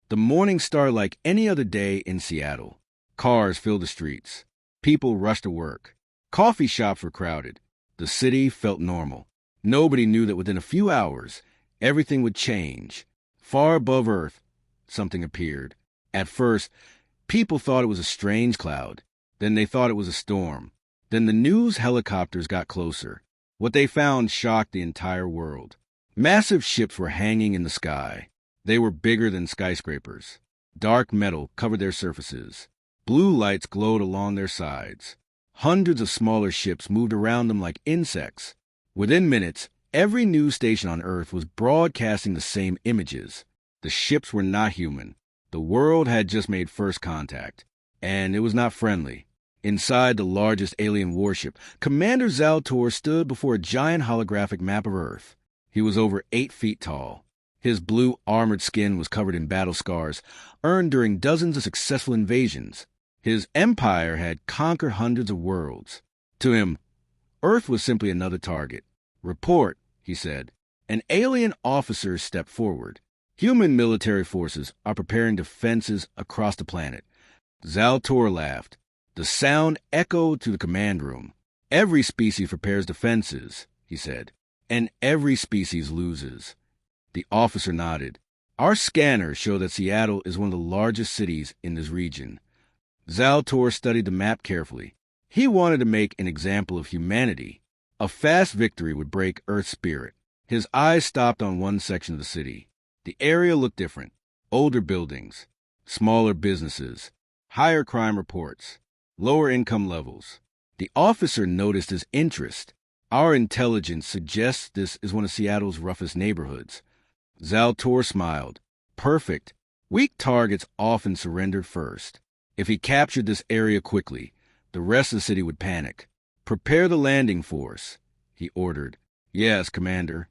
The morning started like any other day in Seattle. Cars filled the streets. People rushed to work. Coffee shops were crowded. The city felt normal. Nobody knew that within a few hours, everything would change. Far above Earth, something appeared. At first, people thought it was a strange cloud. Then they thought it was a storm. Then the news helicopters got closer. What they found shocked the entire world. Massive ships were hanging in the sky. They were bigger than skyscrapers. Dark metal covered their surfaces. Blue lights glowed along their sides. Hundreds of smaller ships moved around them like insects. Within minutes, every news station on Earth was broadcasting the same images. The ships were not human. The world had just made first contact, and it was not friendly. Inside the largest alien warship, Commander Zaltor stood before a giant holographic map of Earth. He was over 8 feet tall. His blue armored skin was covered in battle scars, earned during dozens of successful invasions. His empire had conquered hundreds of worlds. To him, Earth was simply another target. "Report," he said. An alien officer stepped forward. "Human military forces are preparing defenses across the planet." Zaltor laughed. The sound echoed through the command room. "Every species prepares defenses," he said, "and every species loses." The officer nodded. "Our scanners show that Seattle is one of the largest cities in this region." Zaltor studied the map carefully. He wanted to make an example of humanity. A fast victory would break Earth's spirit. His eyes stopped on one section of the city. The area looked different. Older buildings, smaller businesses, higher crime reports, lower income levels. The officer noticed his interest. "Our intelligence suggests this is one of Seattle's roughest neighborhoods." Zaltor smiled. "Perfect. Weak targets often surrendered first. If he captured this area quickly, the rest of the city would panic. Prepare the landing force," he ordered. "Yes, Commander."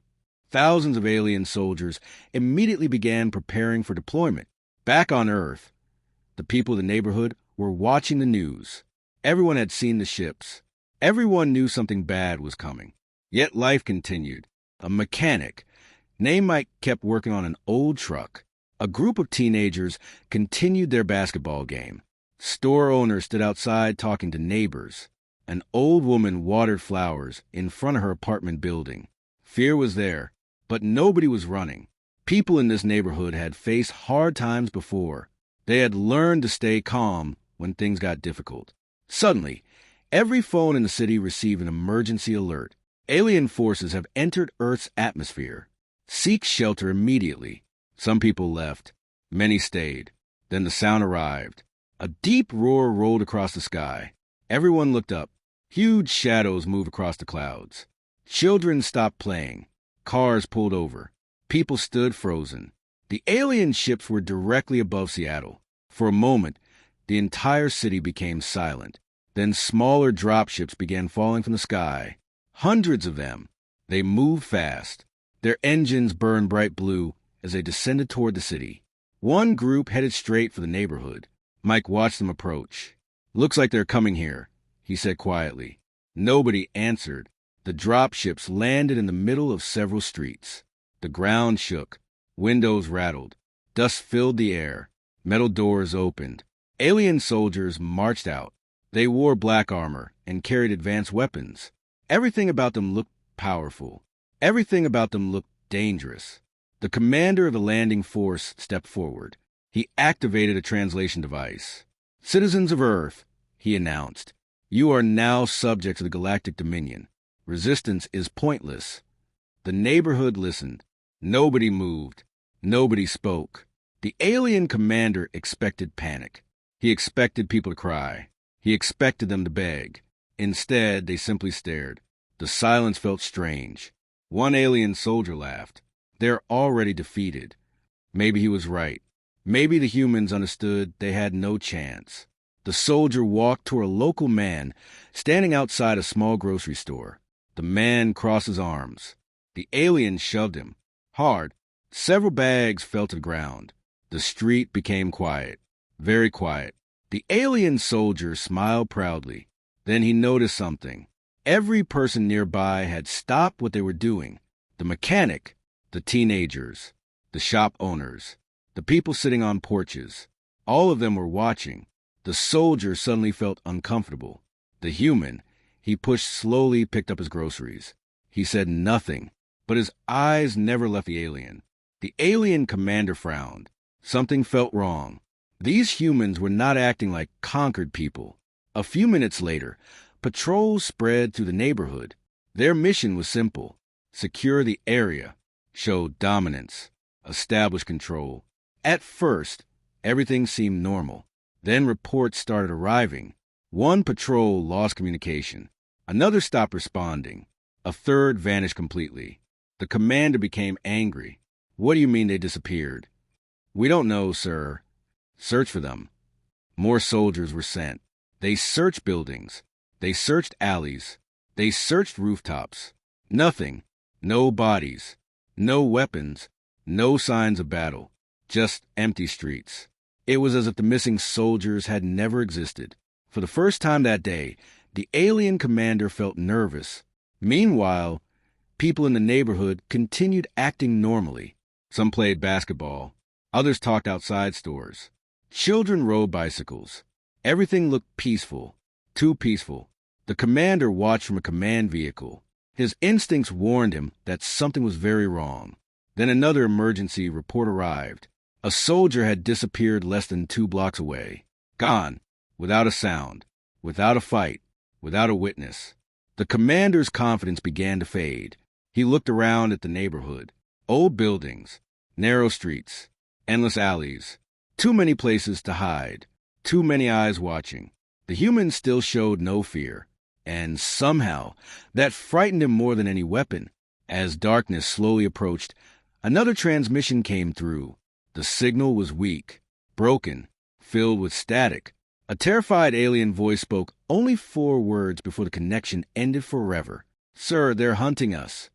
Thousands of alien soldiers immediately began preparing for deployment. Back on Earth, the people of the neighborhood were watching the news. Everyone had seen the ships. Everyone knew something bad was coming. Yet life continued. A mechanic named Mike kept working on an old truck. A group of teenagers continued their basketball game. Store owners stood outside talking to neighbors. An old woman watered flowers in front of her apartment building. Fear was there, but nobody was running. People in this neighborhood had faced hard times before. They had learned to stay calm when things got difficult. Suddenly, every phone in the city received an emergency alert. Alien forces have entered Earth's atmosphere. Seek shelter immediately. Some people left. Many stayed. Then the sound arrived. A deep roar rolled across the sky. Everyone looked up. Huge shadows moved across the clouds. Children stopped playing. Cars pulled over. People stood frozen. The alien ships were directly above Seattle. For a moment, the entire city became silent. Then smaller dropships began falling from the sky. Hundreds of them. They moved fast. Their engines burned bright blue as they descended toward the city. One group headed straight for the neighborhood. Mike watched them approach. "Looks like they're coming here," he said quietly. Nobody answered. The dropships landed in the middle of several streets. The ground shook. Windows rattled. Dust filled the air. Metal doors opened. Alien soldiers marched out. They wore black armor and carried advanced weapons. Everything about them looked powerful. Everything about them looked dangerous. The commander of the landing force stepped forward. He activated a translation device. "Citizens of Earth," he announced, "you are now subjects of the Galactic Dominion. Resistance is pointless." The neighborhood listened. Nobody moved. Nobody spoke. The alien commander expected panic. He expected people to cry. He expected them to beg. Instead, they simply stared. The silence felt strange. One alien soldier laughed. "They're already defeated." Maybe he was right. Maybe the humans understood they had no chance. The soldier walked toward a local man standing outside a small grocery store. The man crossed his arms. The alien shoved him. Hard. Several bags fell to the ground. The street became quiet. Very quiet. The alien soldier smiled proudly. Then he noticed something. Every person nearby had stopped what they were doing. The mechanic, the teenagers, the shop owners. the people sitting on porches. All of them were watching. The soldier suddenly felt uncomfortable. The human, he pushed slowly, picked up his groceries. He said nothing, but his eyes never left the alien. The alien commander frowned. Something felt wrong. These humans were not acting like conquered people. A few minutes later, patrols spread through the neighborhood. Their mission was simple: secure the area, show dominance, establish control. At first, everything seemed normal. Then reports started arriving. One patrol lost communication. Another stopped responding. A third vanished completely. The commander became angry. "What do you mean they disappeared?" "We don't know, sir." "Search for them." More soldiers were sent. They searched buildings. They searched alleys. They searched rooftops. Nothing. No bodies. No weapons. No signs of battle. Just empty streets. It was as if the missing soldiers had never existed. For the first time that day, the alien commander felt nervous. Meanwhile, people in the neighborhood continued acting normally. Some played basketball. Others talked outside stores. Children rode bicycles. Everything looked peaceful. Too peaceful. The commander watched from a command vehicle. His instincts warned him that something was very wrong. Then another emergency report arrived. A soldier had disappeared less than 2 blocks away. Gone. Without a sound. Without a fight. Without a witness. The commander's confidence began to fade. He looked around at the neighborhood. Old buildings. Narrow streets. Endless alleys. Too many places to hide. Too many eyes watching. The humans still showed no fear. And somehow, that frightened him more than any weapon. As darkness slowly approached, another transmission came through. The signal was weak, broken, filled with static. A terrified alien voice spoke only 4 words before the connection ended forever. "Sir, they're hunting us."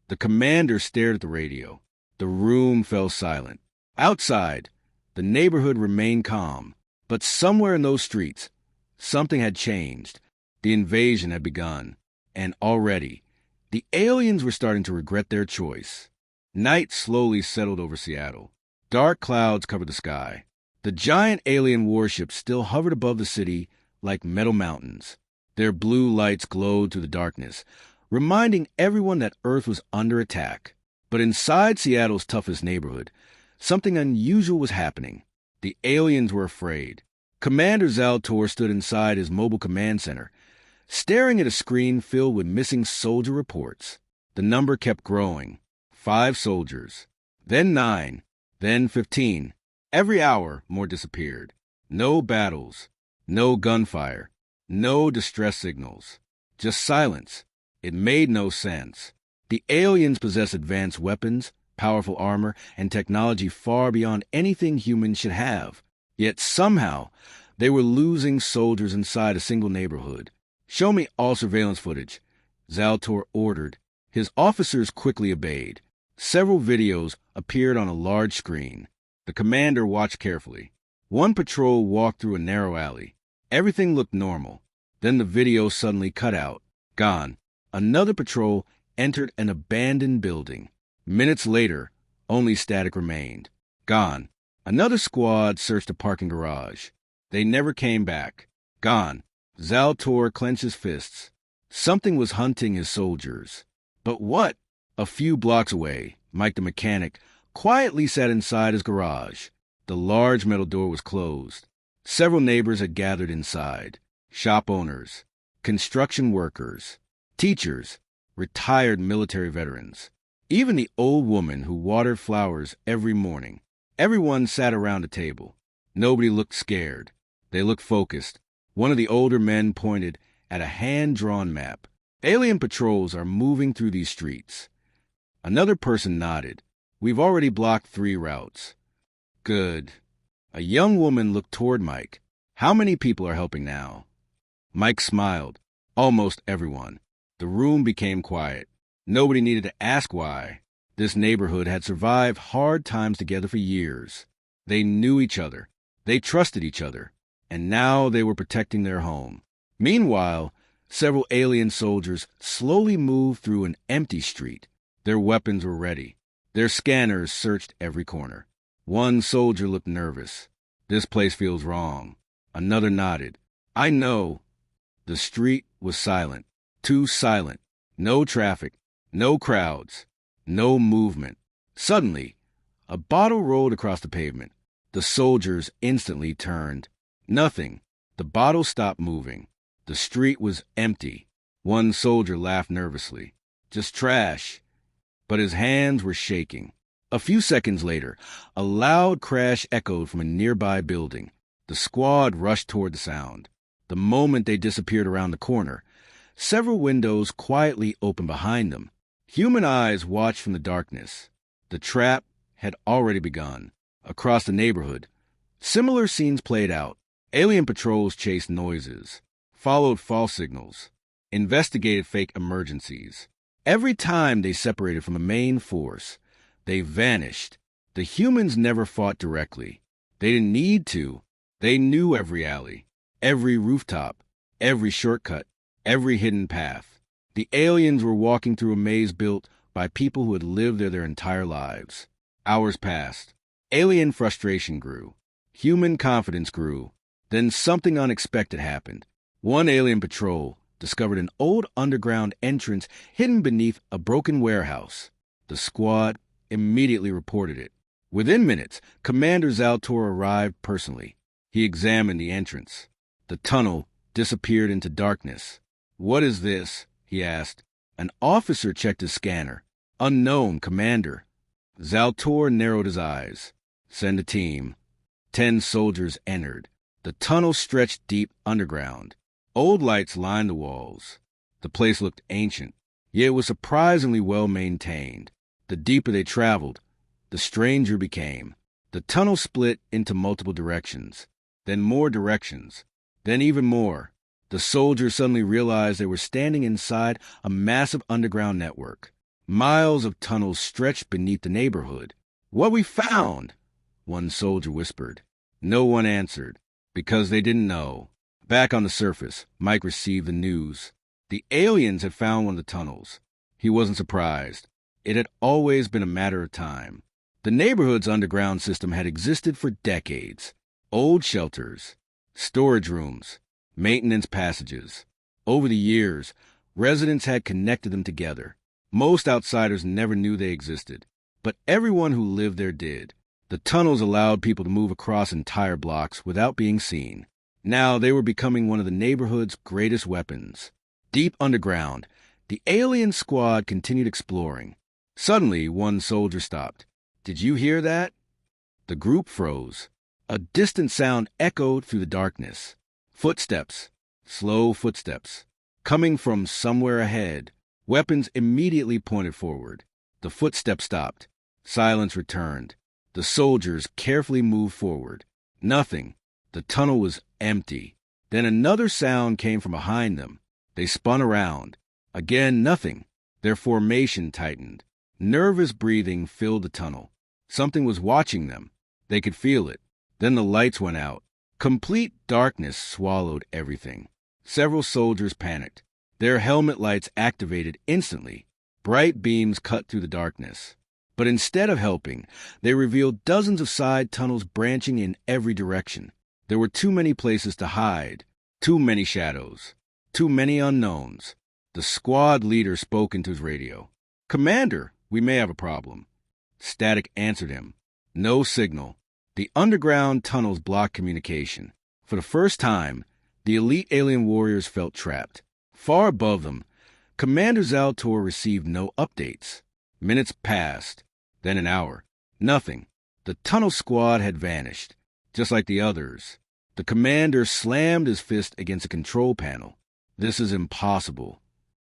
The commander stared at the radio. The room fell silent. Outside, the neighborhood remained calm. But somewhere in those streets, something had changed. The invasion had begun. And already, the aliens were starting to regret their choice. Night slowly settled over Seattle. Dark clouds covered the sky. The giant alien warships still hovered above the city like metal mountains. Their blue lights glowed through the darkness, reminding everyone that Earth was under attack. But inside Seattle's toughest neighborhood, something unusual was happening. The aliens were afraid. Commander Zaltor stood inside his mobile command center, staring at a screen filled with missing soldier reports. The number kept growing. 5 soldiers. Then 9. Then 15. Every hour, more disappeared. No battles. No gunfire. No distress signals. Just silence. It made no sense. The aliens possessed advanced weapons, powerful armor, and technology far beyond anything humans should have. Yet somehow, they were losing soldiers inside a single neighborhood. "Show me all surveillance footage," Zaltor ordered. His officers quickly obeyed. Several videos appeared on a large screen. The commander watched carefully. One patrol walked through a narrow alley. Everything looked normal. Then the video suddenly cut out. Gone. Another patrol entered an abandoned building. Minutes later, only static remained. Gone. Another squad searched a parking garage. They never came back. Gone. Zaltor clenched his fists. Something was hunting his soldiers. But what? A few blocks away, Mike the mechanic quietly sat inside his garage. The large metal door was closed. Several neighbors had gathered inside. Shop owners, construction workers, teachers, retired military veterans. Even the old woman who watered flowers every morning. Everyone sat around a table. Nobody looked scared. They looked focused. One of the older men pointed at a hand-drawn map. "Alien patrols are moving through these streets." Another person nodded. "We've already blocked 3 routes." "Good." A young woman looked toward Mike. "How many people are helping now?" Mike smiled. "Almost everyone." The room became quiet. Nobody needed to ask why. This neighborhood had survived hard times together for years. They knew each other. They trusted each other. And now they were protecting their home. Meanwhile, several alien soldiers slowly moved through an empty street. Their weapons were ready. Their scanners searched every corner. One soldier looked nervous. This place feels wrong. Another nodded. I know. The street was silent. Too silent. No traffic. No crowds. No movement. Suddenly, a bottle rolled across the pavement. The soldiers instantly turned. Nothing. The bottle stopped moving. The street was empty. One soldier laughed nervously. Just trash. But his hands were shaking. A few seconds later, a loud crash echoed from a nearby building. The squad rushed toward the sound. The moment they disappeared around the corner, several windows quietly opened behind them. Human eyes watched from the darkness. The trap had already begun. Across the neighborhood, similar scenes played out. Alien patrols chased noises, followed false signals, investigated fake emergencies. Every time they separated from a main force, they vanished. The humans never fought directly. They didn't need to. They knew every alley, every rooftop, every shortcut, every hidden path. The aliens were walking through a maze built by people who had lived there their entire lives. Hours passed. Alien frustration grew. Human confidence grew. Then something unexpected happened. One alien patrol discovered an old underground entrance hidden beneath a broken warehouse. The squad immediately reported it. Within minutes, Commander Zaltor arrived personally. He examined the entrance. The tunnel disappeared into darkness. "What is this?" he asked. An officer checked his scanner. "Unknown, Commander." Zaltor narrowed his eyes. "Send a team." 10 soldiers entered. The tunnel stretched deep underground. Old lights lined the walls. The place looked ancient, yet it was surprisingly well maintained. The deeper they traveled, the stranger it became. The tunnel split into multiple directions, then more directions, then even more. The soldiers suddenly realized they were standing inside a massive underground network. Miles of tunnels stretched beneath the neighborhood. "What we found!" one soldier whispered. No one answered, because they didn't know. Back on the surface, Mike received the news. The aliens had found one of the tunnels. He wasn't surprised. It had always been a matter of time. The neighborhood's underground system had existed for decades. Old shelters, storage rooms, maintenance passages. Over the years, residents had connected them together. Most outsiders never knew they existed, but everyone who lived there did. The tunnels allowed people to move across entire blocks without being seen. Now they were becoming one of the neighborhood's greatest weapons. Deep underground, the alien squad continued exploring. Suddenly, one soldier stopped. "Did you hear that?" The group froze. A distant sound echoed through the darkness. Footsteps, slow footsteps, coming from somewhere ahead. Weapons immediately pointed forward. The footsteps stopped. Silence returned. The soldiers carefully moved forward. Nothing. The tunnel was empty. Then another sound came from behind them. They spun around. Again, nothing. Their formation tightened. Nervous breathing filled the tunnel. Something was watching them. They could feel it. Then the lights went out. Complete darkness swallowed everything. Several soldiers panicked. Their helmet lights activated instantly. Bright beams cut through the darkness. But instead of helping, they revealed dozens of side tunnels branching in every direction. There were too many places to hide, too many shadows, too many unknowns. The squad leader spoke into his radio. "Commander, we may have a problem." Static answered him. No signal. The underground tunnels blocked communication. For the first time, the elite alien warriors felt trapped. Far above them, Commander Zaltor received no updates. Minutes passed, then an hour. Nothing. The tunnel squad had vanished, just like the others. The commander slammed his fist against a control panel. This is impossible.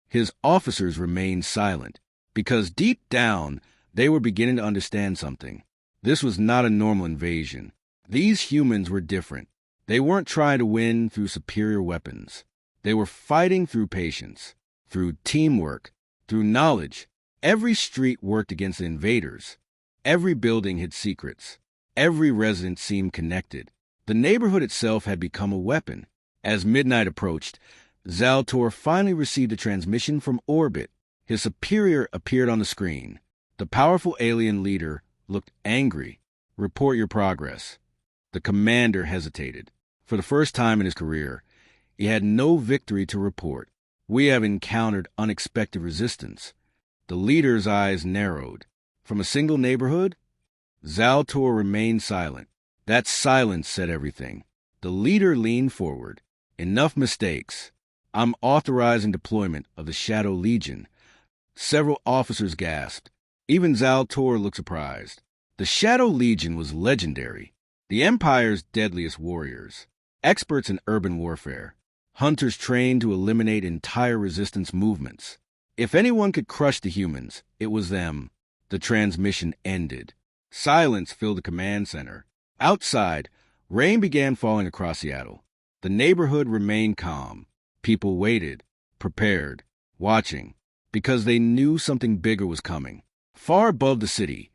His officers remained silent, because deep down, they were beginning to understand something. This was not a normal invasion. These humans were different. They weren't trying to win through superior weapons. They were fighting through patience, through teamwork, through knowledge. Every street worked against the invaders. Every building hid secrets. Every resident seemed connected. The neighborhood itself had become a weapon. As midnight approached, Zaltor finally received a transmission from orbit. His superior appeared on the screen. The powerful alien leader looked angry. Report your progress." The commander hesitated. For the first time in his career, he had no victory to report. "We have encountered unexpected resistance." The leader's eyes narrowed. "From a single neighborhood?" Zaltor remained silent. That silence said everything. The leader leaned forward. "Enough mistakes. I'm authorizing deployment of the Shadow Legion." Several officers gasped. Even Zaltor looked surprised. The Shadow Legion was legendary. The Empire's deadliest warriors. Experts in urban warfare. Hunters trained to eliminate entire resistance movements. If anyone could crush the humans, it was them. The transmission ended. Silence filled the command center. Outside, rain began falling across Seattle. The neighborhood remained calm. People waited, prepared, watching, because they knew something bigger was coming. Far above the city,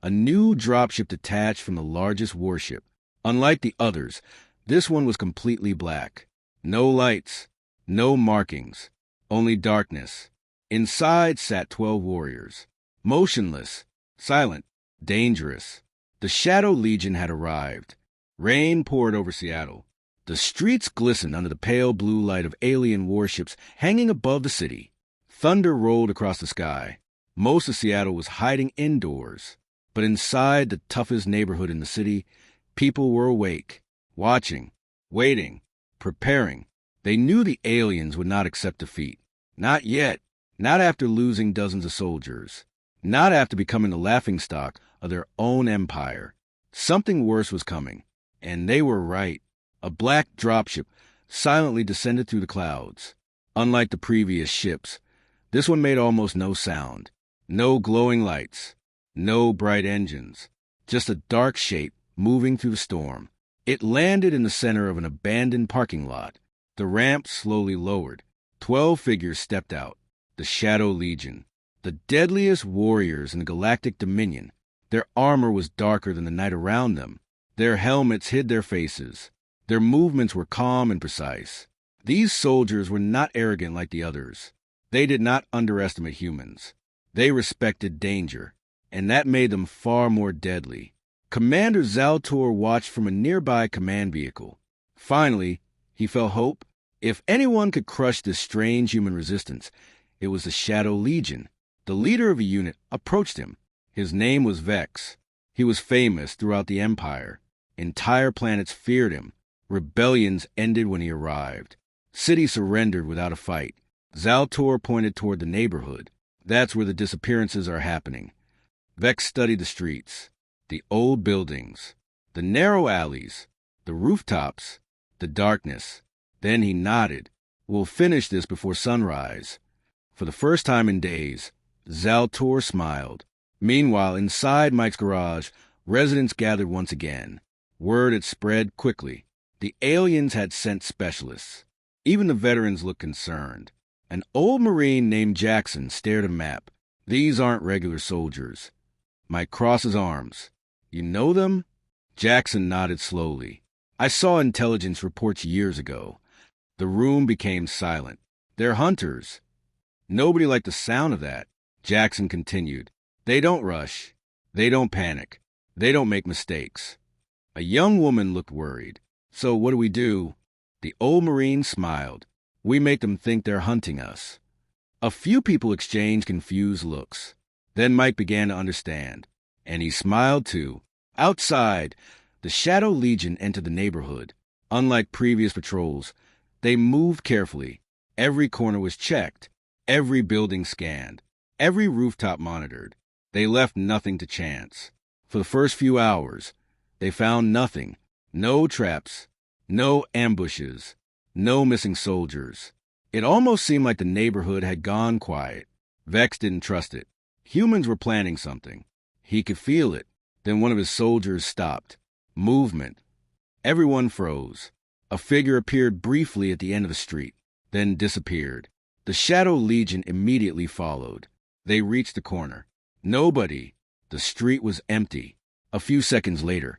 a new dropship detached from the largest warship. Unlike the others, this one was completely black. No lights, no markings, only darkness. Inside sat 12 warriors. Motionless, silent, dangerous. The Shadow Legion had arrived. Rain poured over Seattle. The streets glistened under the pale blue light of alien warships hanging above the city. Thunder rolled across the sky. Most of Seattle was hiding indoors. But inside the toughest neighborhood in the city, people were awake, watching, waiting, preparing. They knew the aliens would not accept defeat. Not yet. Not after losing dozens of soldiers. Not after becoming the laughingstock of their own empire. Something worse was coming. And they were right. A black dropship silently descended through the clouds. Unlike the previous ships, this one made almost no sound. No glowing lights. No bright engines. Just a dark shape moving through the storm. It landed in the center of an abandoned parking lot. The ramp slowly lowered. 12 figures stepped out. The Shadow Legion. The deadliest warriors in the galactic dominion. Their armor was darker than the night around them. Their helmets hid their faces. Their movements were calm and precise. These soldiers were not arrogant like the others. They did not underestimate humans. They respected danger, and that made them far more deadly. Commander Zaltor watched from a nearby command vehicle. Finally, he felt hope. If anyone could crush this strange human resistance, it was the Shadow Legion. The leader of a unit approached him. His name was Vex. He was famous throughout the Empire. Entire planets feared him. Rebellions ended when he arrived. Cities surrendered without a fight. Zaltor pointed toward the neighborhood. That's where the disappearances are happening. Vex studied the streets, the old buildings, the narrow alleys, the rooftops, the darkness. Then he nodded. "We'll finish this before sunrise." For the first time in days, Zaltor smiled. Meanwhile, inside Mike's garage, residents gathered once again. Word had spread quickly. The aliens had sent specialists. Even the veterans looked concerned. An old Marine named Jackson stared at a map. "These aren't regular soldiers." Mike crossed his arms. "You know them?" Jackson nodded slowly. "I saw intelligence reports years ago." The room became silent. "They're hunters." Nobody liked the sound of that. Jackson continued. "They don't rush. They don't panic. They don't make mistakes." A young woman looked worried. "So what do we do?" The old Marine smiled. "We make them think they're hunting us." A few people exchanged confused looks. Then Mike began to understand. And he smiled too. Outside, the Shadow Legion entered the neighborhood. Unlike previous patrols, they moved carefully. Every corner was checked. Every building scanned. Every rooftop monitored. They left nothing to chance. For the first few hours, they found nothing. No traps. No ambushes. No missing soldiers. It almost seemed like the neighborhood had gone quiet. Vex didn't trust it. Humans were planning something. He could feel it. Then one of his soldiers stopped. Movement. Everyone froze. A figure appeared briefly at the end of the street, then disappeared. The Shadow Legion immediately followed. They reached the corner. Nobody. The street was empty. A few seconds later,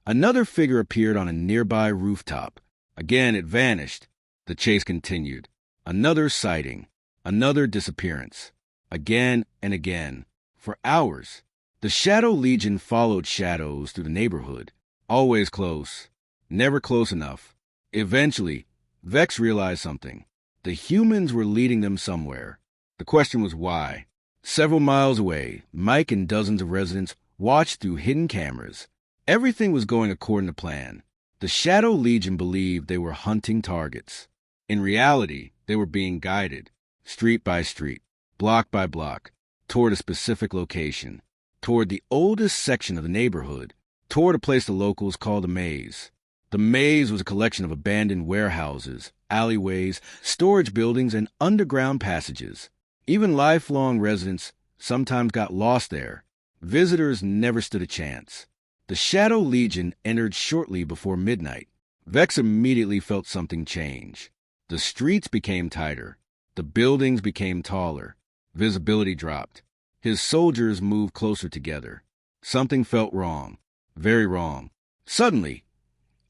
another figure appeared on a nearby rooftop. Again, it vanished. The chase continued. Another sighting. Another disappearance. Again and again. For hours. The Shadow Legion followed shadows through the neighborhood, always close, never close enough. Eventually, Vex realized something. The humans were leading them somewhere. The question was why. Several miles away, Mike and dozens of residents watched through hidden cameras. Everything was going according to plan. The Shadow Legion believed they were hunting targets. In reality, they were being guided, street by street, block by block, toward a specific location, toward the oldest section of the neighborhood, toward a place the locals called a maze. The maze was a collection of abandoned warehouses, alleyways, storage buildings, and underground passages. Even lifelong residents sometimes got lost there. Visitors never stood a chance. The Shadow Legion entered shortly before midnight. Vex immediately felt something change. The streets became tighter. The buildings became taller. Visibility dropped. His soldiers moved closer together. Something felt wrong. Very wrong. Suddenly,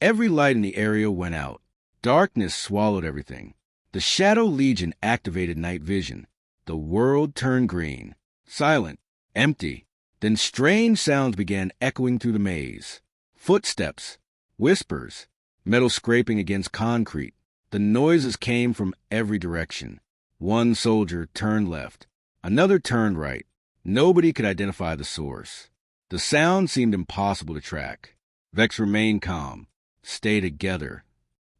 every light in the area went out. Darkness swallowed everything. The Shadow Legion activated night vision. The world turned green. Silent. Empty. Then strange sounds began echoing through the maze. Footsteps. Whispers. Metal scraping against concrete. The noises came from every direction. One soldier turned left. Another turned right. Nobody could identify the source. The sound seemed impossible to track. Vex remained calm. Stay together.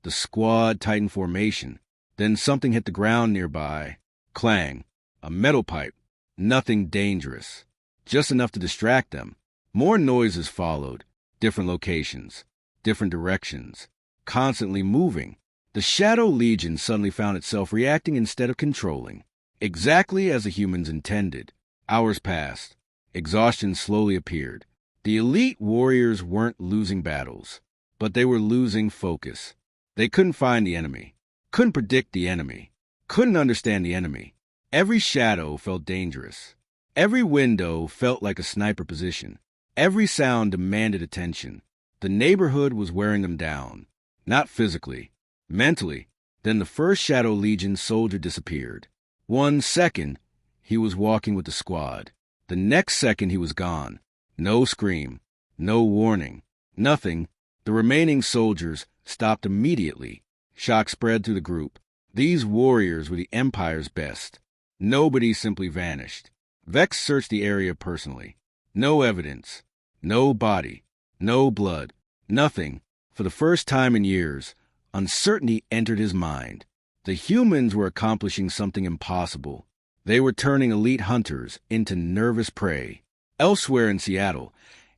The squad tightened formation. Then something hit the ground nearby. Clang. A metal pipe. Nothing dangerous. Just enough to distract them. More noises followed. Different locations. Different directions. Constantly moving. The Shadow Legion suddenly found itself reacting instead of controlling. Exactly as the humans intended. Hours passed. Exhaustion slowly appeared. The elite warriors weren't losing battles, but they were losing focus. They couldn't find the enemy. Couldn't predict the enemy. Couldn't understand the enemy. Every shadow felt dangerous. Every window felt like a sniper position. Every sound demanded attention. The neighborhood was wearing them down. Not physically. Mentally. Then the first Shadow Legion soldier disappeared. 1 second, he was walking with the squad. The next second, he was gone. No scream. No warning. Nothing. The remaining soldiers stopped immediately. Shock spread through the group. These warriors were the Empire's best. Nobody simply vanished. Vex searched the area personally. No evidence. No body. No blood. Nothing. For the first time in years, uncertainty entered his mind. The humans were accomplishing something impossible. They were turning elite hunters into nervous prey. Elsewhere in Seattle,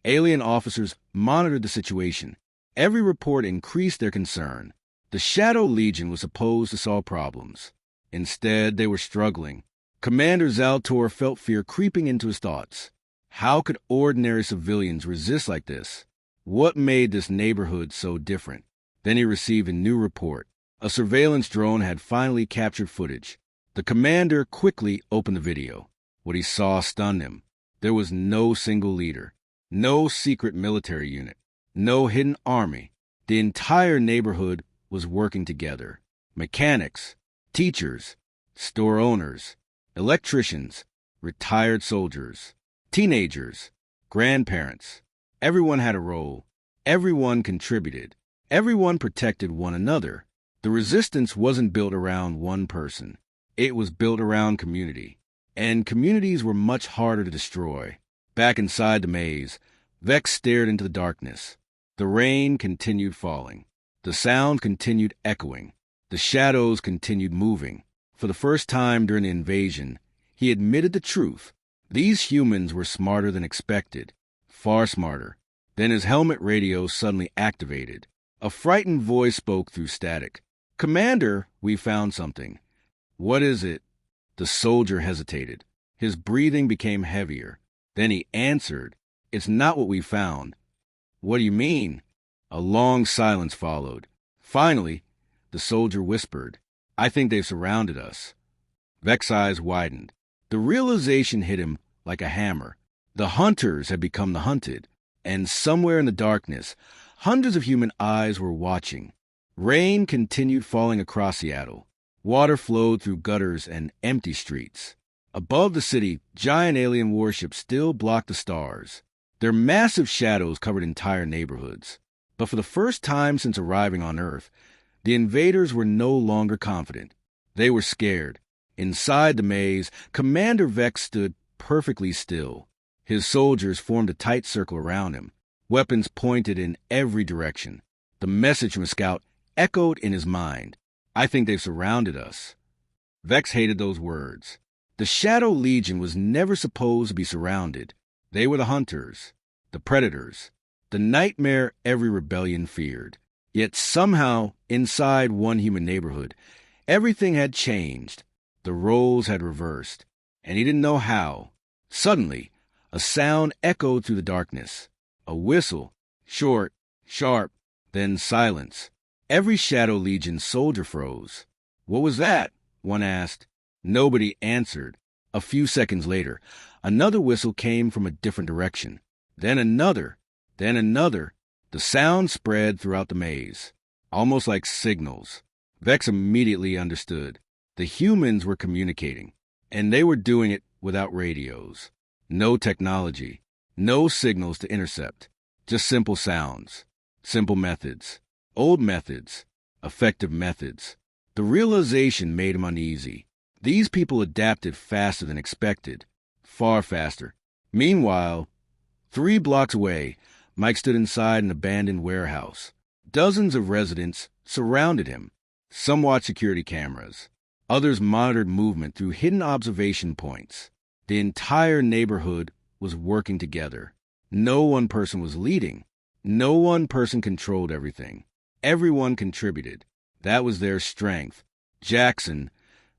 alien officers monitored the situation. Every report increased their concern. The Shadow Legion was supposed to solve problems. Instead, they were struggling. Commander Zaltor felt fear creeping into his thoughts. How could ordinary civilians resist like this? What made this neighborhood so different? Then he received a new report. A surveillance drone had finally captured footage. The commander quickly opened the video. What he saw stunned him. There was no single leader, no secret military unit, no hidden army. The entire neighborhood was working together. Mechanics, teachers, store owners, electricians, retired soldiers, teenagers, grandparents. Everyone had a role. Everyone contributed. Everyone protected one another. The resistance wasn't built around one person. It was built around community. And communities were much harder to destroy. Back inside the maze, Vex stared into the darkness. The rain continued falling. The sound continued echoing. The shadows continued moving. For the first time during the invasion, he admitted the truth. These humans were smarter than expected. Far smarter. Then his helmet radio suddenly activated. A frightened voice spoke through static. "Commander, we found something." "What is it?" The soldier hesitated. His breathing became heavier. Then he answered, "It's not what we found." "What do you mean?" A long silence followed. Finally, the soldier whispered, "I think they've surrounded us." Vex's eyes widened. The realization hit him like a hammer. The hunters had become the hunted, and somewhere in the darkness, hundreds of human eyes were watching. Rain continued falling across Seattle. Water flowed through gutters and empty streets. Above the city, giant alien warships still blocked the stars. Their massive shadows covered entire neighborhoods. But for the first time since arriving on Earth, the invaders were no longer confident. They were scared. Inside the maze, Commander Vex stood perfectly still. His soldiers formed a tight circle around him, weapons pointed in every direction. The message from Scout echoed in his mind. "I think they've surrounded us." Vex hated those words. The Shadow Legion was never supposed to be surrounded. They were the hunters, the predators, the nightmare every rebellion feared. Yet somehow, inside one human neighborhood, everything had changed. The roles had reversed, and he didn't know how. Suddenly, a sound echoed through the darkness. A whistle, short, sharp, then silence. Every Shadow Legion soldier froze. "What was that?" one asked. Nobody answered. A few seconds later, another whistle came from a different direction. Then another. The sound spread throughout the maze, almost like signals. Vex immediately understood. The humans were communicating, and they were doing it without radios. No technology, no signals to intercept, just simple sounds, simple methods, old methods, effective methods. The realization made him uneasy. These people adapted faster than expected, far faster. Meanwhile, 3 blocks away, Mike stood inside an abandoned warehouse. Dozens of residents surrounded him. Some watched security cameras. Others monitored movement through hidden observation points. The entire neighborhood was working together. No one person was leading. No one person controlled everything. Everyone contributed. That was their strength. Jackson,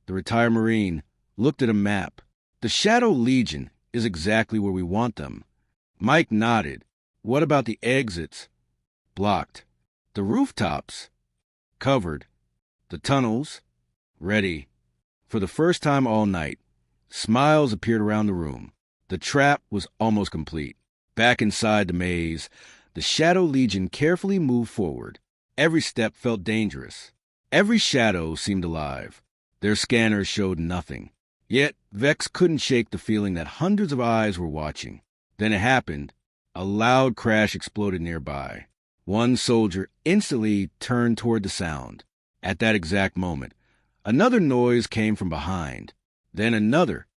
the retired Marine, looked at a map. The Shadow Legion is exactly where we want them. Mike nodded. What about the exits? Blocked. The rooftops? Covered. The tunnels? Ready. For the first time all night, smiles appeared around the room. The trap was almost complete. Back inside the maze, the Shadow Legion carefully moved forward. Every step felt dangerous. Every shadow seemed alive. Their scanners showed nothing. Yet Vex couldn't shake the feeling that hundreds of eyes were watching. Then it happened. A loud crash exploded nearby. One soldier instantly turned toward the sound. At that exact moment, another noise came from behind. Then another.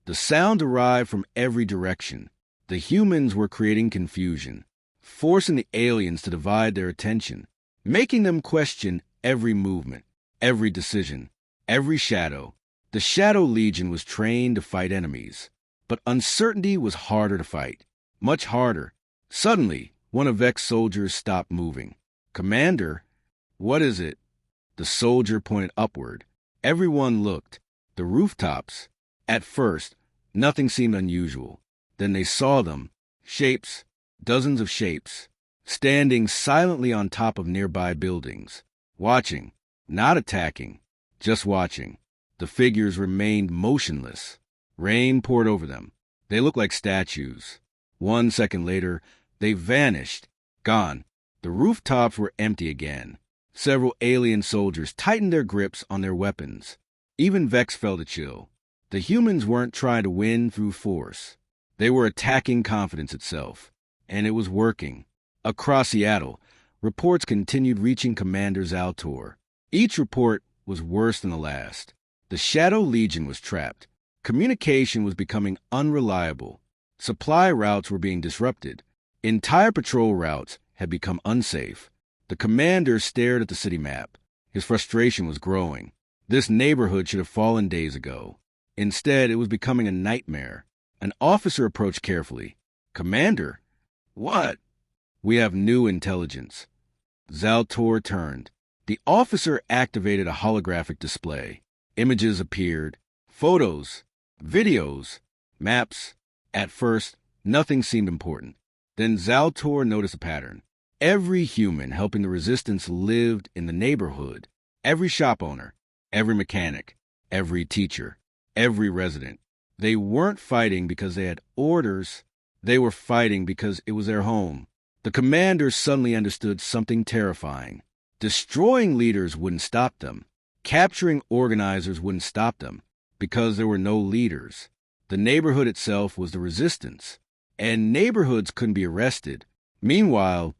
The sound arrived from every direction. The humans were creating confusion, forcing the aliens to divide their attention, making them question every movement, every decision, every shadow. The Shadow Legion was trained to fight enemies, but uncertainty was harder to fight, much harder. Suddenly, one of Vex's soldiers stopped moving. "Commander, what is it?" The soldier pointed upward. Everyone looked. The rooftops. At first, nothing seemed unusual. Then they saw them. Shapes, dozens of shapes, standing silently on top of nearby buildings, watching, not attacking, just watching. The figures remained motionless. Rain poured over them. They looked like statues. 1 second later, they vanished, gone. The rooftops were empty again. Several alien soldiers tightened their grips on their weapons. Even Vex felt a chill. The humans weren't trying to win through force. They were attacking confidence itself. And it was working. Across Seattle, reports continued reaching Commander Zaltor. Each report was worse than the last. The Shadow Legion was trapped. Communication was becoming unreliable. Supply routes were being disrupted. Entire patrol routes had become unsafe. The commander stared at the city map. His frustration was growing. This neighborhood should have fallen days ago. Instead, it was becoming a nightmare. An officer approached carefully. "Commander?" "What?" "We have new intelligence." Zaltor turned. The officer activated a holographic display. Images appeared. Photos. Videos. Maps. At first, nothing seemed important. Then Zaltor noticed a pattern. Every human helping the resistance lived in the neighborhood. Every shop owner. Every mechanic. Every teacher. Every resident. They weren't fighting because they had orders. They were fighting because it was their home. The commander suddenly understood something terrifying. Destroying leaders wouldn't stop them. Capturing organizers wouldn't stop them. because there were no leaders. The neighborhood itself was the resistance, and neighborhoods couldn't be arrested. Meanwhile,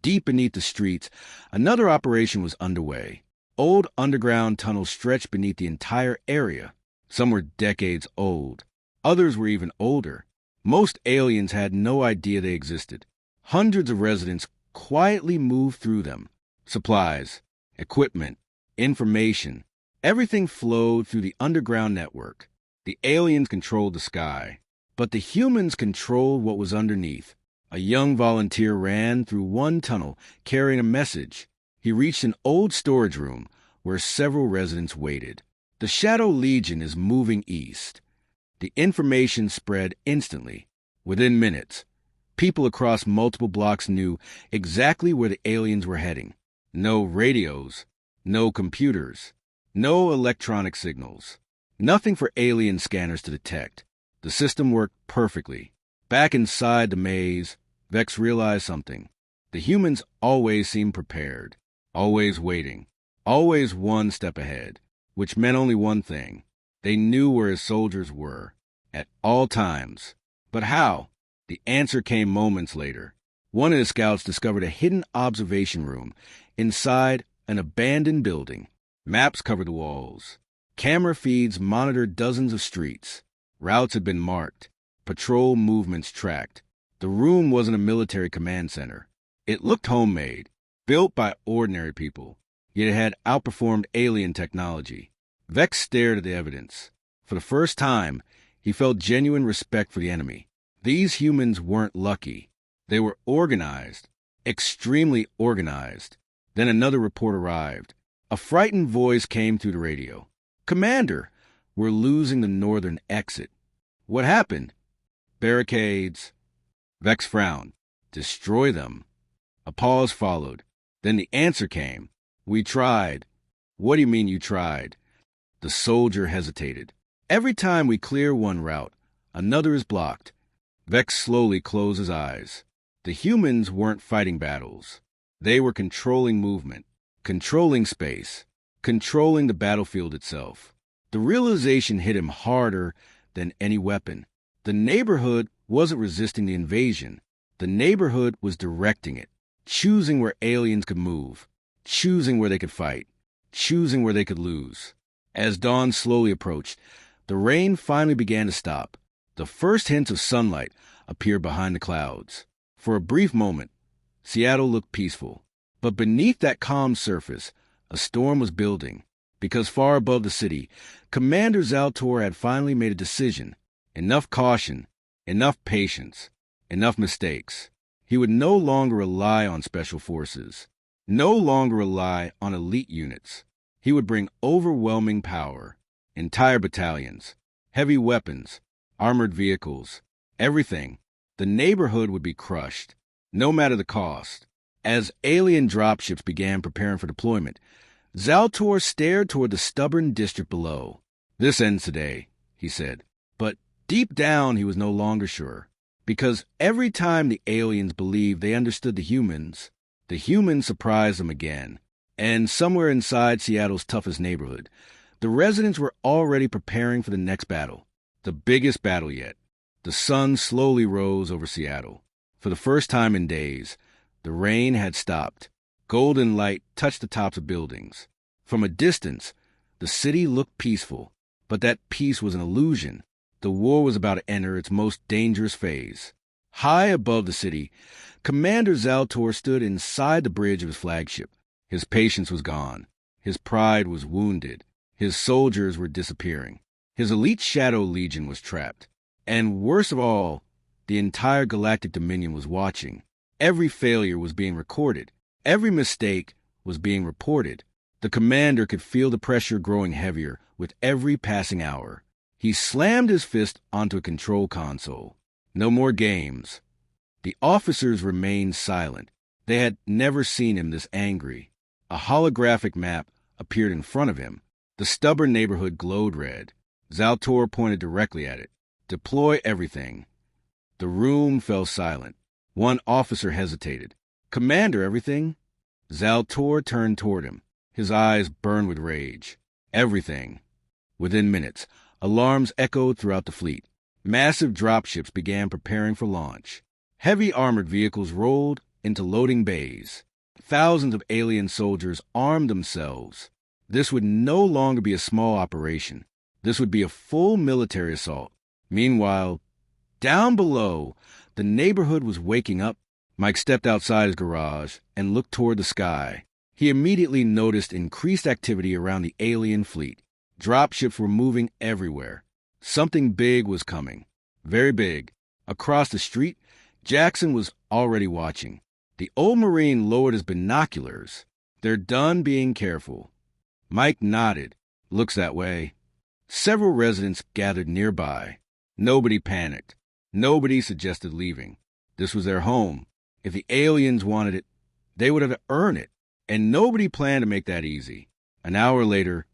deep beneath the streets, another operation was underway. Old underground tunnels stretched beneath the entire area. Some were decades old. Others were even older. Most aliens had no idea they existed. Hundreds of residents quietly moved through them. Supplies, equipment, information, everything flowed through the underground network. The aliens controlled the sky, but the humans controlled what was underneath. A young volunteer ran through one tunnel, carrying a message. He reached an old storage room where several residents waited. The Shadow Legion is moving east. The information spread instantly. Within minutes, people across multiple blocks knew exactly where the aliens were heading. No radios, no computers, no electronic signals. Nothing for alien scanners to detect. The system worked perfectly. Back inside the maze, Vex realized something. The humans always seemed prepared, always waiting, always one step ahead, which meant only one thing. They knew where his soldiers were, at all times. But how? The answer came moments later. One of the scouts discovered a hidden observation room inside an abandoned building. Maps covered the walls. Camera feeds monitored dozens of streets. Routes had been marked. Patrol movements tracked. The room wasn't a military command center. It looked homemade, built by ordinary people, yet it had outperformed alien technology. Vex stared at the evidence. For the first time, he felt genuine respect for the enemy. These humans weren't lucky. They were organized, extremely organized. Then another report arrived. A frightened voice came through the radio. "Commander, we're losing the northern exit." "What happened?" "Barricades." Vex frowned. "Destroy them." A pause followed. Then the answer came. "We tried." "What do you mean you tried?" The soldier hesitated. "Every time we clear one route, another is blocked." Vex slowly closed his eyes. The humans weren't fighting battles. They were controlling movement, controlling space, controlling the battlefield itself. The realization hit him harder than any weapon. The neighborhood wasn't resisting the invasion. The neighborhood was directing it, choosing where aliens could move, choosing where they could fight, choosing where they could lose. As dawn slowly approached, the rain finally began to stop. The first hints of sunlight appeared behind the clouds. For a brief moment, Seattle looked peaceful. But beneath that calm surface, a storm was building. Because far above the city, Commander Zaltor had finally made a decision. Enough caution, enough patience, enough mistakes. He would no longer rely on special forces, no longer rely on elite units. He would bring overwhelming power, entire battalions, heavy weapons, armored vehicles, everything. The neighborhood would be crushed, no matter the cost. As alien dropships began preparing for deployment, Zaltor stared toward the stubborn district below. "This ends today," he said. But deep down he was no longer sure. Because every time the aliens believed they understood the humans surprised them again. And somewhere inside Seattle's toughest neighborhood, the residents were already preparing for the next battle. The biggest battle yet. The sun slowly rose over Seattle. For the first time in days, the rain had stopped. Golden light touched the tops of buildings. From a distance, the city looked peaceful, but that peace was an illusion. The war was about to enter its most dangerous phase. High above the city, Commander Zaltor stood inside the bridge of his flagship. His patience was gone. His pride was wounded. His soldiers were disappearing. His elite Shadow Legion was trapped. And worst of all, the entire Galactic Dominion was watching. Every failure was being recorded. Every mistake was being reported. The commander could feel the pressure growing heavier with every passing hour. He slammed his fist onto a control console. No more games. The officers remained silent. They had never seen him this angry. A holographic map appeared in front of him. The stubborn neighborhood glowed red. Zaltor pointed directly at it. "Deploy everything." The room fell silent. One officer hesitated. "Commander, everything?" Zaltor turned toward him. His eyes burned with rage. "Everything." Within minutes, Alarms echoed throughout the fleet. Massive dropships began preparing for launch. Heavy armored vehicles rolled into loading bays. Thousands of alien soldiers armed themselves. This would no longer be a small operation. This would be a full military assault. Meanwhile, down below, the neighborhood was waking up. Mike stepped outside his garage and looked toward the sky. He immediately noticed increased activity around the alien fleet. Dropships were moving everywhere. Something big was coming. Very big. Across the street, Jackson was already watching. The old Marine lowered his binoculars. They're done being careful. Mike nodded. Looks that way. Several residents gathered nearby. Nobody panicked. Nobody suggested leaving. This was their home. If the aliens wanted it, they would have earned it. And nobody planned to make that easy. An hour later,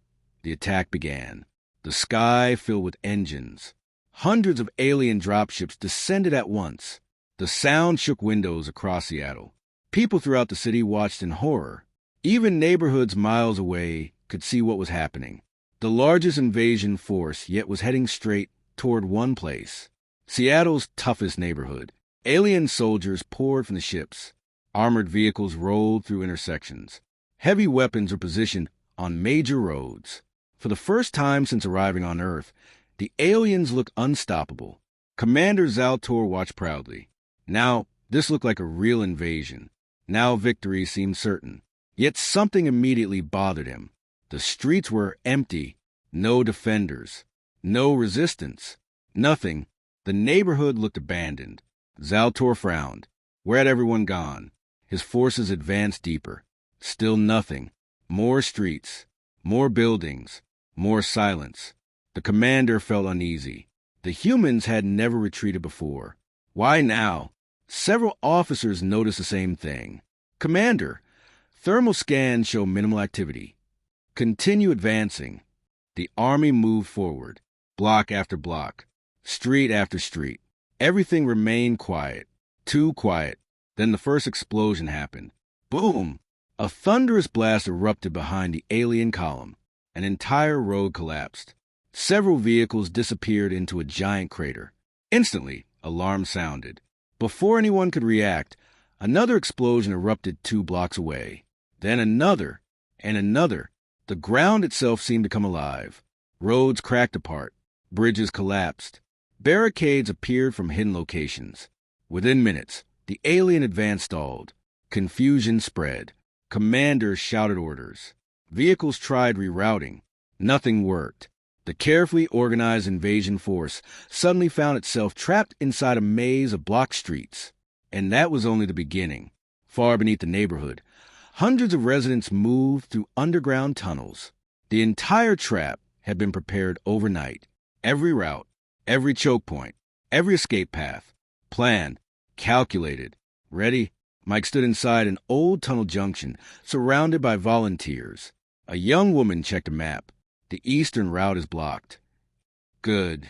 the attack began. The sky filled with engines. Hundreds of alien dropships descended at once. The sound shook windows across Seattle. People throughout the city watched in horror. Even neighborhoods miles away could see what was happening. The largest invasion force yet was heading straight toward one place. Seattle's toughest neighborhood. Alien soldiers poured from the ships. Armored vehicles rolled through intersections. Heavy weapons were positioned on major roads. For the first time since arriving on Earth, the aliens looked unstoppable. Commander Zaltor watched proudly. Now, this looked like a real invasion. Now victory seemed certain. Yet something immediately bothered him. The streets were empty. No defenders. No resistance. Nothing. The neighborhood looked abandoned. Zaltor frowned. Where had everyone gone? His forces advanced deeper. Still nothing. More streets. More buildings. More silence. The commander felt uneasy. The humans had never retreated before. Why now? Several officers noticed the same thing. Commander, thermal scans show minimal activity. Continue advancing. The army moved forward, block after block, street after street. Everything remained quiet, too quiet. Then the first explosion happened. Boom! A thunderous blast erupted behind the alien column. An entire road collapsed. Several vehicles disappeared into a giant crater. Instantly, alarm sounded. Before anyone could react, another explosion erupted 2 blocks away. Then another, and another. The ground itself seemed to come alive. Roads cracked apart. Bridges collapsed. Barricades appeared from hidden locations. Within minutes, the alien advance stalled. Confusion spread. Commanders shouted orders. Vehicles tried rerouting. Nothing worked. The carefully organized invasion force suddenly found itself trapped inside a maze of blocked streets. And that was only the beginning. Far beneath the neighborhood, hundreds of residents moved through underground tunnels. The entire trap had been prepared overnight. Every route, every choke point, every escape path, planned, calculated. Ready? Mike stood inside an old tunnel junction, surrounded by volunteers. A young woman checked a map. The eastern route is blocked. Good.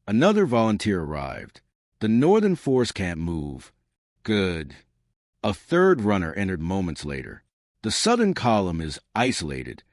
Another volunteer arrived. The northern force can't move. Good. A third runner entered moments later. The southern column is isolated.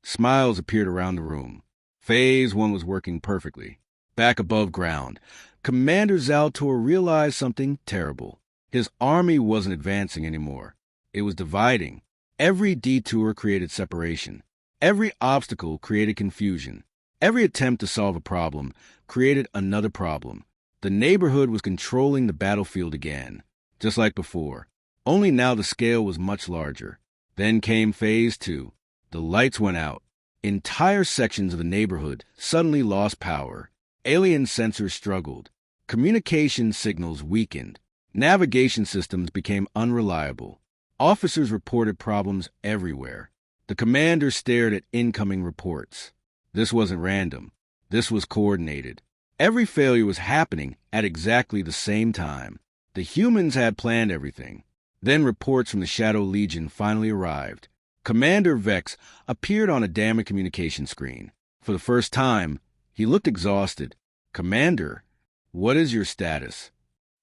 Smiles appeared around the room. Phase 1 was working perfectly. Back above ground, Commander Zaltor realized something terrible. His army wasn't advancing anymore. It was dividing. Every detour created separation. Every obstacle created confusion. Every attempt to solve a problem created another problem. The neighborhood was controlling the battlefield again, just like before. Only now the scale was much larger. Then came Phase 2. The lights went out. Entire sections of the neighborhood suddenly lost power. Alien sensors struggled. Communication signals weakened. Navigation systems became unreliable. Officers reported problems everywhere. The commander stared at incoming reports. This wasn't random. This was coordinated. Every failure was happening at exactly the same time. The humans had planned everything. Then reports from the Shadow Legion finally arrived. Commander Vex appeared on a damning communication screen. For the first time, he looked exhausted. Commander, what is your status?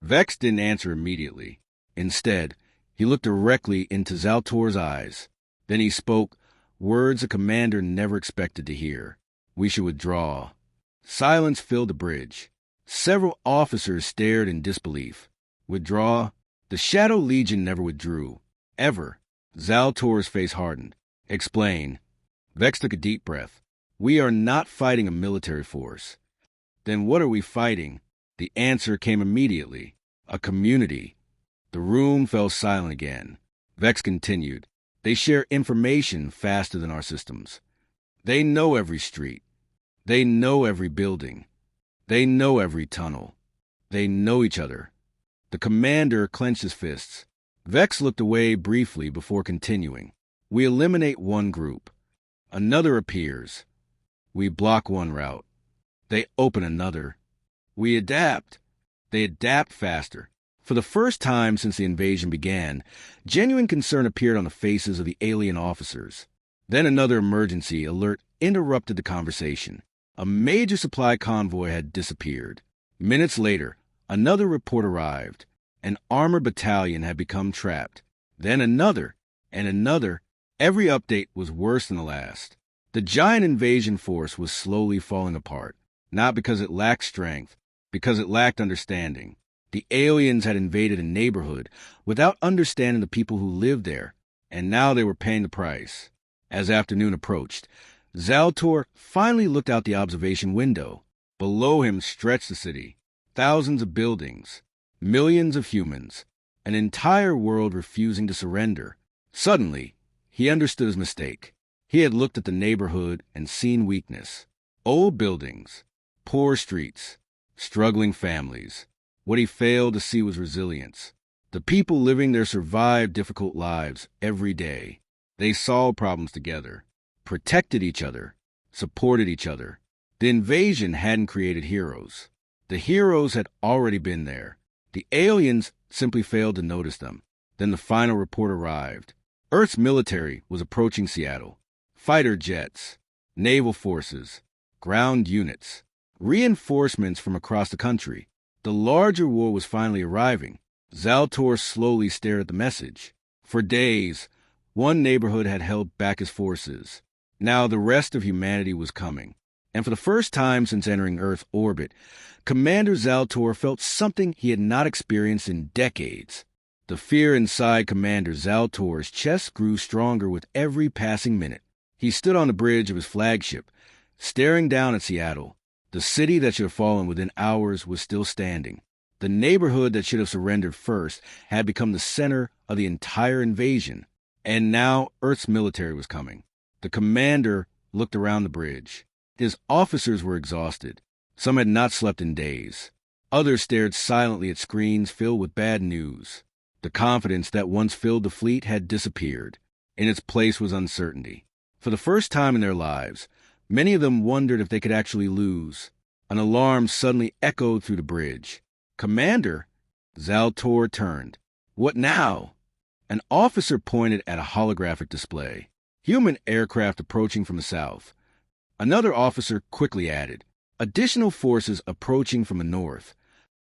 Vex didn't answer immediately. Instead, he looked directly into Zaltor's eyes. Then he spoke, words the commander never expected to hear. We should withdraw. Silence filled the bridge. Several officers stared in disbelief. Withdraw? The Shadow Legion never withdrew. Ever. Zaltor's face hardened. Explain. Vex took a deep breath. We are not fighting a military force. Then what are we fighting? The answer came immediately. A community. The room fell silent again. Vex continued. They share information faster than our systems. They know every street. They know every building. They know every tunnel. They know each other. The commander clenched his fists. Vex looked away briefly before continuing. We eliminate one group. Another appears. We block one route. They open another. We adapt. They adapt faster. For the first time since the invasion began, genuine concern appeared on the faces of the alien officers. Then another emergency alert interrupted the conversation. A major supply convoy had disappeared. Minutes later, another report arrived. An armored battalion had become trapped. Then another, and another. Every update was worse than the last. The giant invasion force was slowly falling apart, not because it lacked strength, because it lacked understanding. The aliens had invaded a neighborhood without understanding the people who lived there, and now they were paying the price. As afternoon approached, Zaltor finally looked out the observation window. Below him stretched the city. Thousands of buildings. Millions of humans. An entire world refusing to surrender. Suddenly, he understood his mistake. He had looked at the neighborhood and seen weakness. Old buildings. Poor streets. Struggling families. What he failed to see was resilience. The people living there survived difficult lives every day. They solved problems together, protected each other, supported each other. The invasion hadn't created heroes. The heroes had already been there. The aliens simply failed to notice them. Then the final report arrived. Earth's military was approaching Seattle. Fighter jets, naval forces, ground units, reinforcements from across the country. The larger war was finally arriving. Zaltor slowly stared at the message. For days, one neighborhood had held back his forces. Now the rest of humanity was coming. And for the first time since entering Earth's orbit, Commander Zaltor felt something he had not experienced in decades. The fear inside Commander Zaltor's chest grew stronger with every passing minute. He stood on the bridge of his flagship, staring down at Seattle. The city that should have fallen within hours was still standing. The neighborhood that should have surrendered first had become the center of the entire invasion. And now Earth's military was coming. The commander looked around the bridge. His officers were exhausted. Some had not slept in days. Others stared silently at screens filled with bad news. The confidence that once filled the fleet had disappeared. In its place was uncertainty. For the first time in their lives, many of them wondered if they could actually lose. An alarm suddenly echoed through the bridge. Commander? Zaltor turned. What now? An officer pointed at a holographic display. Human aircraft approaching from the south. Another officer quickly added, additional forces approaching from the north.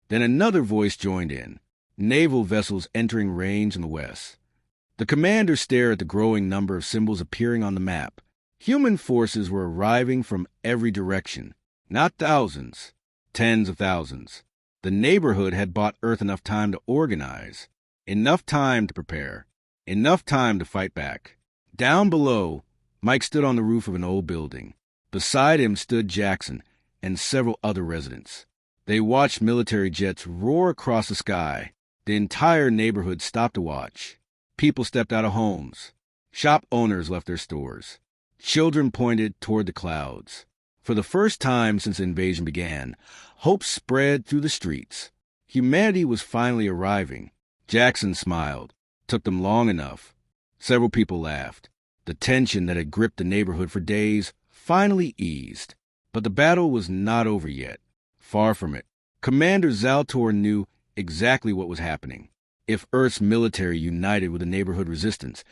Then another voice joined in, naval vessels entering range in the west. The commander stared at the growing number of symbols appearing on the map. Human forces were arriving from every direction. Not thousands, tens of thousands. The neighborhood had bought Earth enough time to organize, enough time to prepare, enough time to fight back. Down below, Mike stood on the roof of an old building. Beside him stood Jackson and several other residents. They watched military jets roar across the sky. The entire neighborhood stopped to watch. People stepped out of homes. Shop owners left their stores. Children pointed toward the clouds. For the first time since the invasion began, hope spread through the streets. Humanity was finally arriving. Jackson smiled. Took them long enough. Several people laughed. The tension that had gripped the neighborhood for days finally eased. But the battle was not over yet. Far from it. Commander Zaltor knew exactly what was happening. If Earth's military united with the neighborhood resistance,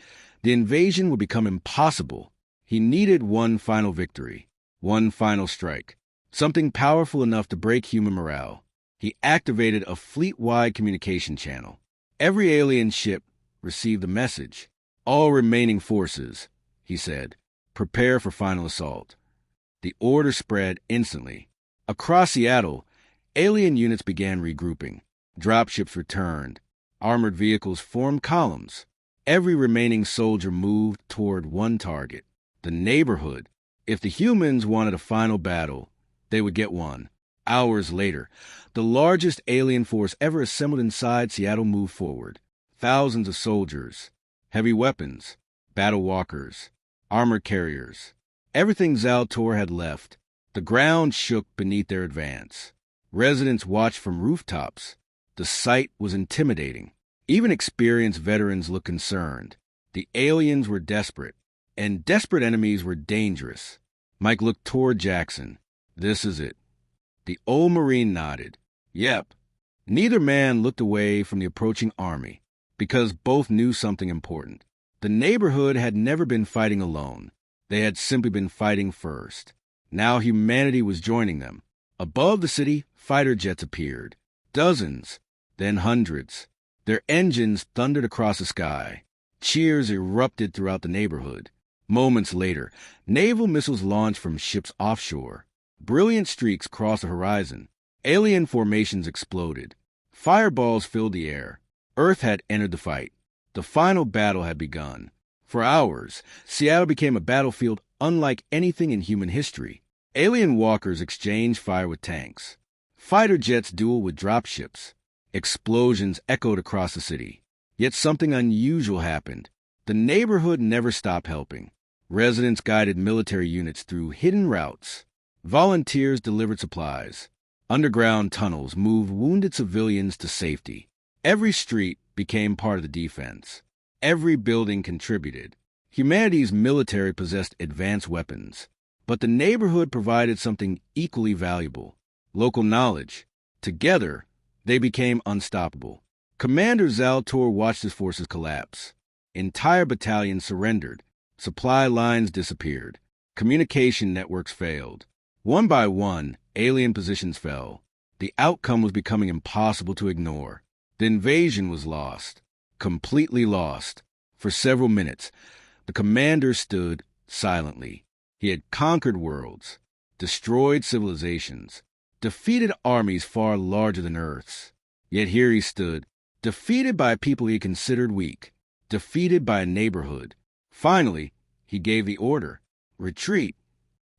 the invasion would become impossible. He needed one final victory, one final strike, something powerful enough to break human morale. He activated a fleet-wide communication channel. Every alien ship received the message. All remaining forces, he said, prepare for final assault. The order spread instantly. Across Seattle, alien units began regrouping. Dropships returned. Armored vehicles formed columns. Every remaining soldier moved toward one target, the neighborhood. If the humans wanted a final battle, they would get one. Hours later, the largest alien force ever assembled inside Seattle moved forward. Thousands of soldiers, heavy weapons, battle walkers, armored carriers. Everything Zaltor had left. The ground shook beneath their advance. Residents watched from rooftops. The sight was intimidating. Even experienced veterans looked concerned. The aliens were desperate, and desperate enemies were dangerous. Mike looked toward Jackson. This is it. The old Marine nodded. Yep. Neither man looked away from the approaching army, because both knew something important. The neighborhood had never been fighting alone. They had simply been fighting first. Now humanity was joining them. Above the city, fighter jets appeared. Dozens, then hundreds. Their engines thundered across the sky. Cheers erupted throughout the neighborhood. Moments later, naval missiles launched from ships offshore. Brilliant streaks crossed the horizon. Alien formations exploded. Fireballs filled the air. Earth had entered the fight. The final battle had begun. For hours, Seattle became a battlefield unlike anything in human history. Alien walkers exchanged fire with tanks. Fighter jets dueled with dropships. Explosions echoed across the city. Yet something unusual happened. The neighborhood never stopped helping. Residents guided military units through hidden routes. Volunteers delivered supplies. Underground tunnels moved wounded civilians to safety. Every street became part of the defense. Every building contributed. Humanity's military possessed advanced weapons. But the neighborhood provided something equally valuable: local knowledge. Together, they became unstoppable. Commander Zaltor watched his forces collapse. Entire battalions surrendered. Supply lines disappeared. Communication networks failed. One by one, alien positions fell. The outcome was becoming impossible to ignore. The invasion was lost. Completely lost. For several minutes, the commander stood silently. He had conquered worlds, destroyed civilizations, defeated armies far larger than Earth's. Yet here he stood, defeated by people he considered weak, defeated by a neighborhood. Finally, he gave the order: retreat.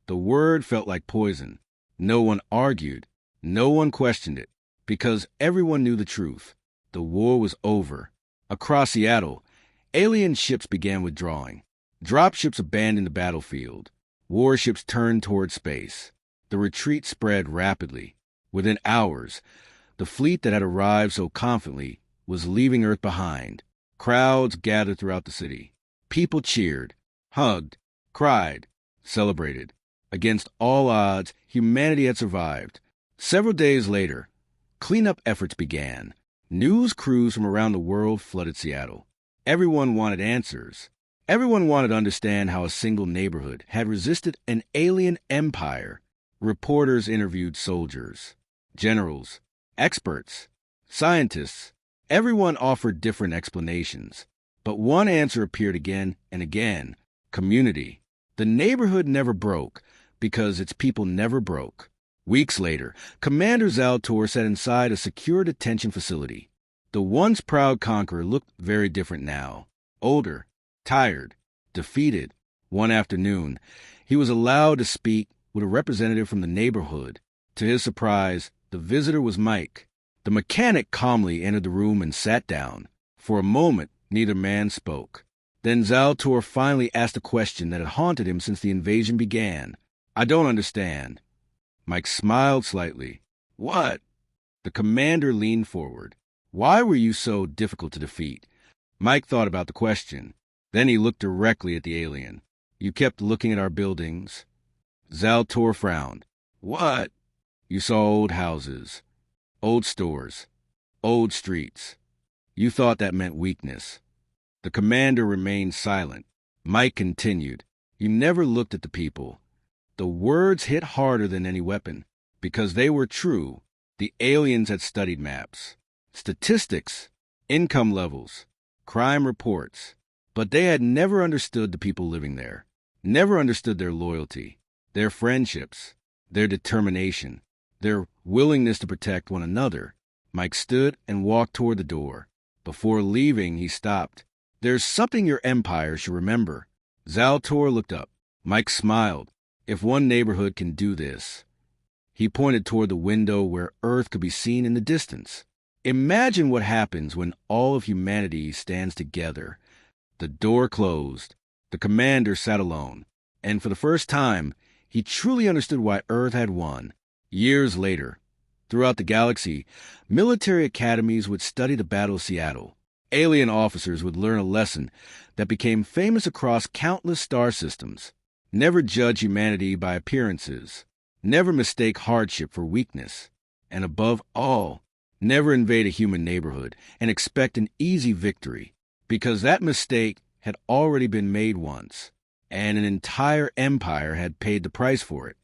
The word felt like poison. No one argued. No one questioned it, because everyone knew the truth. The war was over. Across Seattle, alien ships began withdrawing. Dropships abandoned the battlefield. Warships turned toward space. The retreat spread rapidly. Within hours, the fleet that had arrived so confidently was leaving Earth behind. Crowds gathered throughout the city. People cheered, hugged, cried, celebrated. Against all odds, humanity had survived. Several days later, cleanup efforts began. News crews from around the world flooded Seattle. Everyone wanted answers. Everyone wanted to understand how a single neighborhood had resisted an alien empire. Reporters interviewed soldiers, generals, experts, scientists. Everyone offered different explanations. But one answer appeared again and again: community. The neighborhood never broke because its people never broke. Weeks later, Commander Zaltor sat inside a secure detention facility. The once proud conqueror looked very different now. Older, tired, defeated. One afternoon, he was allowed to speak with a representative from the neighborhood. To his surprise, the visitor was Mike. The mechanic calmly entered the room and sat down. For a moment, neither man spoke. Then Zaltor finally asked a question that had haunted him since the invasion began. "I don't understand." Mike smiled slightly. "What?" The commander leaned forward. "Why were you so difficult to defeat?" Mike thought about the question. Then he looked directly at the alien. "You kept looking at our buildings." Zaltor frowned. "What?" "You saw old houses, old stores, old streets. You thought that meant weakness." The commander remained silent. Mike continued. "You never looked at the people." The words hit harder than any weapon, because they were true. The aliens had studied maps, statistics, income levels, crime reports, but they had never understood the people living there, never understood their loyalty, their friendships, their determination. their willingness to protect one another. Mike stood and walked toward the door. Before leaving, he stopped. "There's something your empire should remember." Zaltor looked up. Mike smiled. "If one neighborhood can do this." He pointed toward the window where Earth could be seen in the distance. "Imagine what happens when all of humanity stands together." The door closed. The commander sat alone. And for the first time, he truly understood why Earth had won. Years later, throughout the galaxy, military academies would study the Battle of Seattle. Alien officers would learn a lesson that became famous across countless star systems. Never judge humanity by appearances. Never mistake hardship for weakness. And above all, never invade a human neighborhood and expect an easy victory, because that mistake had already been made once, and an entire empire had paid the price for it.